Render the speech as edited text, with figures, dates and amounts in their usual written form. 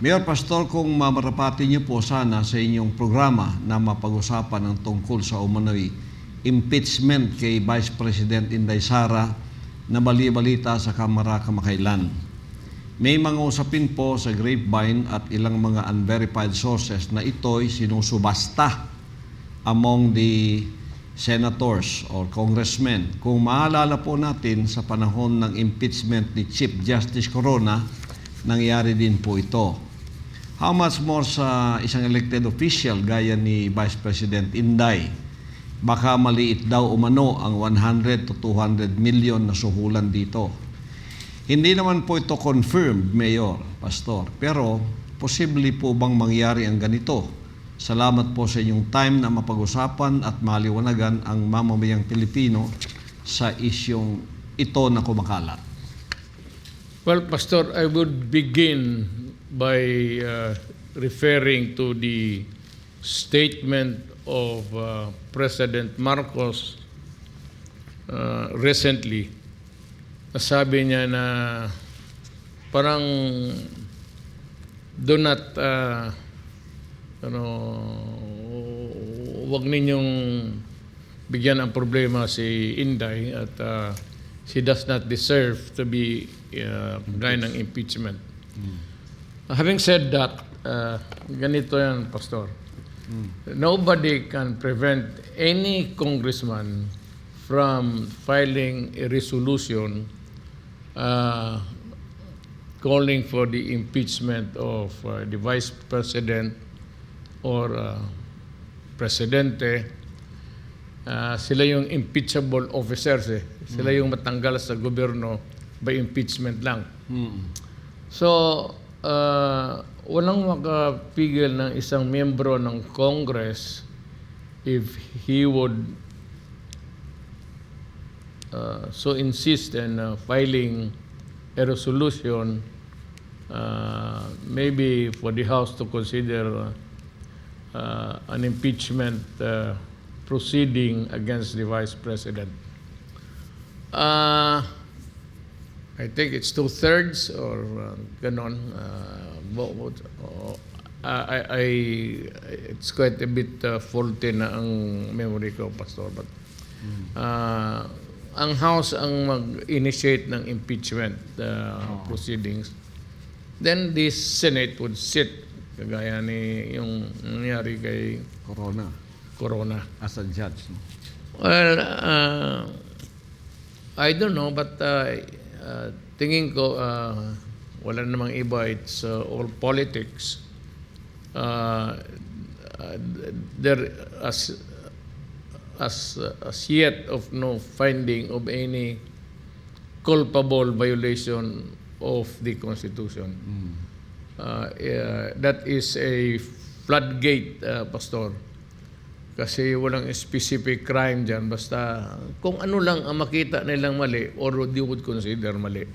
Mayor Pastor, kung mamarapati niyo po sana sa inyong programa na mapag-usapan ng tungkol sa umano'y impeachment kay Vice President Inday Sara na bali-balita sa Kamara kamakailan. May mga usapin po sa grapevine at ilang mga unverified sources na ito'y sinusubasta among the senators or congressmen. Kung maalala po natin sa panahon ng impeachment ni Chief Justice Corona, nangyari din po ito. How much more sa isang elected official gaya ni Vice President Inday? Baka maliit daw umano ang 100 to 200 million na suhulan dito. Hindi naman po ito confirmed, Mayor, Pastor, pero posible po bang mangyari ang ganito? Salamat po sa inyong time na mapag-usapan at maliwanagan ang mamamayang Pilipino sa isyong ito na kumakalat. Well, Pastor, I would begin by referring to the statement of President Marcos recently. Sabi niya na parang do not wag ninyong bigyan ang problema si Inday at she does not deserve to be gaya ng impeachment. Having said that, ganito yan, Pastor. Nobody can prevent any congressman from filing a resolution calling for the impeachment of the Vice President or Presidente. Sila yung impeachable officers. Sila yung matanggal sa gobyerno by impeachment lang. So, walang makapigil ng isang miyembro ng Congress if he would so insist in filing a resolution maybe for the House to consider an impeachment proceeding against the Vice President. I think it's 2/3 or ganon. It's quite a bit faulty na ang memory ko, Pastor. But ang House ang mag-initiate ng impeachment proceedings. Then the Senate would sit, kagaya ni yung nangyari kay Corona. As a judge. No? Well, I don't know, but tingin ko wala namang iba, it's all politics. There as yet of no finding of any culpable violation of the Constitution. That is a floodgate, Pastor. Kasi walang specific crime dyan. Basta kung ano lang ang makita nilang mali or they would consider mali.